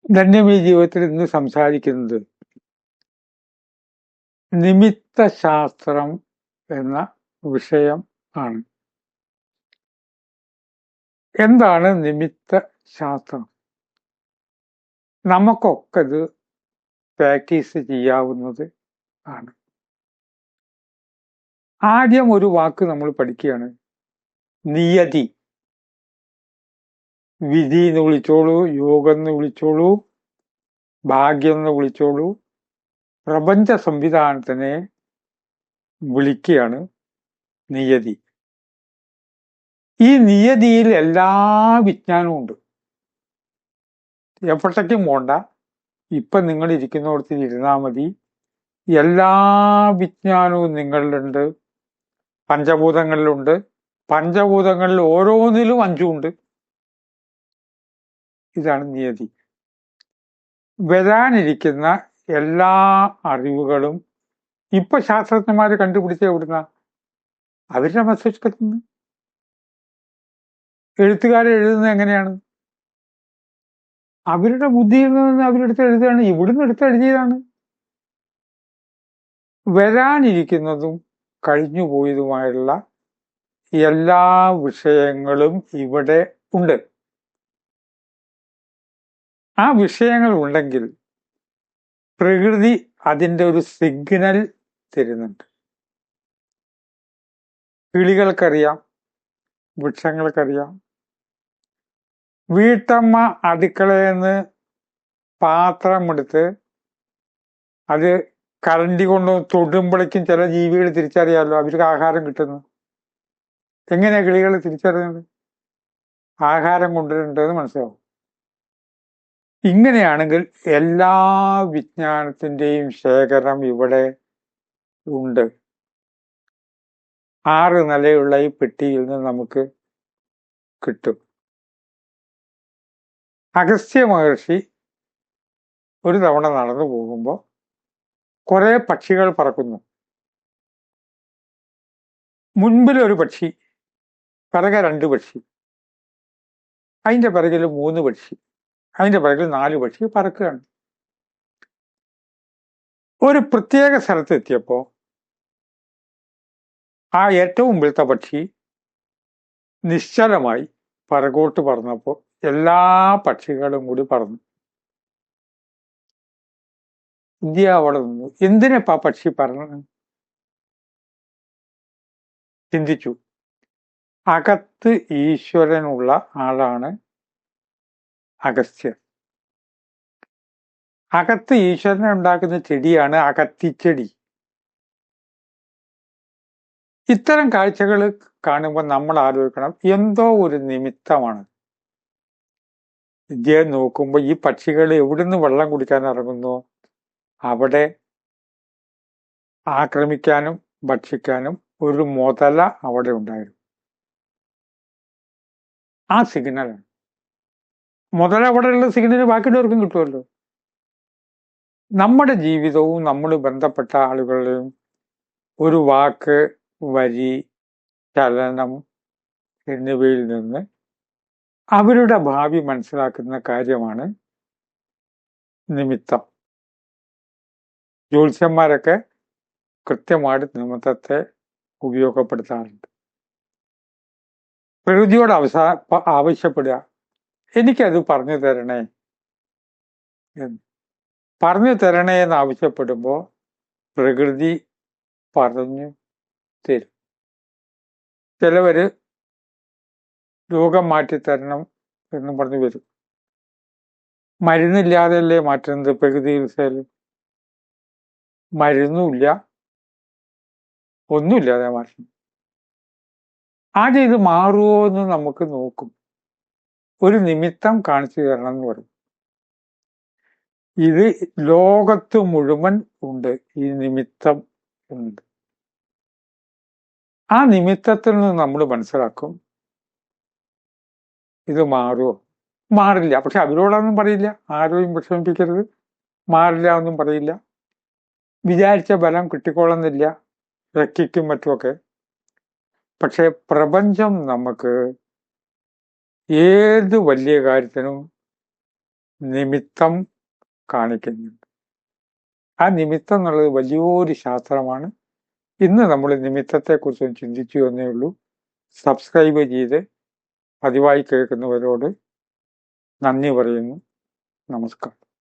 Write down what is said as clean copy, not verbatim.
ധന്യമീ ജീവിതത്തിൽ ഇന്ന് സംസാരിക്കുന്നത് നിമിത്ത ശാസ്ത്രം എന്ന വിഷയം ആണ്. എന്താണ് നിമിത്ത ശാസ്ത്രം? നമുക്കൊക്കെ ഇത് പ്രാക്ടീസ് ചെയ്യാവുന്നത് ആണ്. ആദ്യം ഒരു വാക്ക് നമ്മൾ പഠിക്കുകയാണ്, നിയതി. വിധി എന്ന് വിളിച്ചോളൂ, യോഗം എന്ന് വിളിച്ചോളൂ, ഭാഗ്യം എന്ന് വിളിച്ചോളൂ, പ്രപഞ്ച സംവിധാനത്തിനെ വിളിക്കുകയാണ് നിയതി. ഈ നിയതിയിൽ എല്ലാ വിജ്ഞാനവും ഉണ്ട്. എപ്പോഴത്തേക്കും പോണ്ട, ഇപ്പൊ നിങ്ങൾ ഇരിക്കുന്നിടത്ത് ഇരുന്നാൽ മതി. എല്ലാ വിജ്ഞാനവും നിങ്ങളിലുണ്ട്, പഞ്ചഭൂതങ്ങളിലുണ്ട്. പഞ്ചഭൂതങ്ങളിൽ ഓരോന്നിലും 5 ഉണ്ട്. ഇതാണ് നിയതി. വരാനിരിക്കുന്ന എല്ലാ അറിവുകളും ഇപ്പൊ ശാസ്ത്രജ്ഞന്മാര് കണ്ടുപിടിച്ച എവിടുന്ന? അവരുടെ മസ്തിഷ്കത്തിൽ നിന്ന്. എഴുത്തുകാരെ എഴുതുന്നത് എങ്ങനെയാണ്? അവരുടെ ബുദ്ധിയിൽ നിന്ന് അവരെടുത്ത് എഴുതുകയാണ്, ഇവിടുന്ന് എടുത്ത് എഴുതിയതാണ്. വരാനിരിക്കുന്നതും കഴിഞ്ഞുപോയതുമായുള്ള എല്ലാ വിഷയങ്ങളും ഇവിടെ ഉണ്ട്. ആ വിഷയങ്ങൾ ഉണ്ടെങ്കിൽ പ്രകൃതി അതിൻ്റെ ഒരു സിഗ്നൽ തരുന്നുണ്ട്. കിളികൾക്കറിയാം, വൃക്ഷങ്ങൾക്കറിയാം. വീട്ടമ്മ അടുക്കളയിൽ നിന്ന് പാത്രമെടുത്ത് അത് കരണ്ടി കൊണ്ട് തൊടുമ്പോഴേക്കും ചില ജീവികൾ തിരിച്ചറിയാമല്ലോ, അവർക്ക് ആഹാരം കിട്ടുന്നു. എങ്ങനെയാ കിളികൾ തിരിച്ചറിയുന്നത്? ആഹാരം കൊണ്ടുവരേണ്ടതെന്ന് മനസ്സിലാവും. ഇങ്ങനെയാണെങ്കിൽ എല്ലാ വിജ്ഞാനത്തിന്റെയും ശേഖരം ഇവിടെ ഉണ്ട്. 6 നിലയുള്ള ഈ പെട്ടിയിൽ നിന്ന് നമുക്ക് കിട്ടും. അഗസ്ത്യ മഹർഷി ഒരു തവണ നടന്നു പോകുമ്പോൾ കുറെ പക്ഷികൾ പറക്കുന്നു. മുൻപിൽ ഒരു പക്ഷി, പിറകെ 2 പക്ഷി, അതിന്റെ പിറകിൽ 3 പക്ഷി, അതിന്റെ പിറകിൽ 4 പക്ഷി പറക്കുകയാണ്. ഒരു പ്രത്യേക സ്ഥലത്ത് എത്തിയപ്പോ ആ ഏറ്റവും മുമ്പിലത്തെ പക്ഷി നിശ്ചലമായി പിറകോട്ട് പറന്നപ്പോ എല്ലാ പക്ഷികളും കൂടി പറന്നു. ഇന്ത്യ അവിടെ നിന്നു. എന്തിനാ പക്ഷി പറഞ്ഞത്? ചിന്തിച്ചു. അകത്ത് ഈശ്വരനുള്ള ആളാണ് അഗസ്ത്യൻ. അകത്ത് ഈശ്വരനെ ഉണ്ടാക്കുന്ന ചെടിയാണ് അകത്തിച്ചെടി. ഇത്തരം കാഴ്ചകൾ കാണുമ്പോൾ നമ്മൾ ആലോചിക്കണം, എന്തോ ഒരു നിമിത്തമാണ്. ഇന്ത്യയെ നോക്കുമ്പോൾ ഈ പക്ഷികൾ എവിടുന്ന് വെള്ളം കുടിക്കാൻ ഇറങ്ങുന്നു, അവിടെ ആക്രമിക്കാനും ഭക്ഷിക്കാനും ഒരു മുതല അവിടെ ഉണ്ടായിരുന്നു. ആ സിഗ്നലാണ്. മുതല അവിടെയുള്ള സിഗ്നൽ ബാക്കിയുള്ളവർക്കും കിട്ടുമല്ലോ. നമ്മുടെ ജീവിതവും നമ്മൾ ബന്ധപ്പെട്ട ആളുകളുടെയും ഒരു വാക്ക്, വരി, ചലനം എന്നിവയിൽ നിന്ന് അവരുടെ ഭാവി മനസ്സിലാക്കുന്ന കാര്യമാണ് നിമിത്തം. ജ്യോത്സ്യന്മാരൊക്കെ കൃത്യമായിട്ട് നിമിത്തത്തെ ഉപയോഗപ്പെടുത്താറുണ്ട്. പ്രകൃതിയോട് ആവശ്യപ്പെടുക, എനിക്കത് പറഞ്ഞു തരണേ എന്ന്. പറഞ്ഞു തരണേ എന്ന് ആവശ്യപ്പെടുമ്പോൾ പ്രകൃതി പറഞ്ഞു തരും. ചിലവര് രോഗം മാറ്റിത്തരണം എന്ന് പറഞ്ഞു വരും. മരുന്നില്ലാതെയല്ലേ മാറ്റുന്നത് പ്രകൃതി ചികിത്സയിൽ? മരുന്നുമില്ല, ഒന്നുമില്ലാതെ മാറ്റുന്നു. ആദ്യം ഇത് മാറുമോ എന്ന് നമുക്ക് നോക്കും. ഒരു നിമിത്തം കാണിച്ചു തരണം എന്ന് പറയും. ഇത് ലോകത്ത് മുഴുവൻ ഉണ്ട്, ഈ നിമിത്തം ഉണ്ട്. ആ നിമിത്തത്തിൽ നിന്ന് നമ്മൾ മനസ്സിലാക്കും ഇത് മാറുമോ. മാറില്ല. പക്ഷെ അവരോടൊന്നും പറയില്ല, ആരെയും വിഷമിപ്പിക്കരുത്, മാറില്ല ഒന്നും പറയില്ല. വിചാരിച്ച ബലം കിട്ടിക്കൊള്ളുന്നില്ല, രക്കിക്കും മറ്റുമൊക്കെ. പക്ഷെ പ്രപഞ്ചം നമുക്ക് ഏത് വലിയ കാര്യത്തിനും നിമിത്തം കാണിക്കുന്നുണ്ട്. ആ നിമിത്തം എന്നുള്ളത് വലിയൊരു ശാസ്ത്രമാണ്. ഇന്ന് നമ്മൾ നിമിത്തത്തെക്കുറിച്ച് ചിന്തിച്ചു എന്നേ ഉള്ളൂ. സബ്സ്ക്രൈബ് ചെയ്ത് പതിവായി കേൾക്കുന്നവരോട് നന്ദി പറയുന്നു. നമസ്കാരം.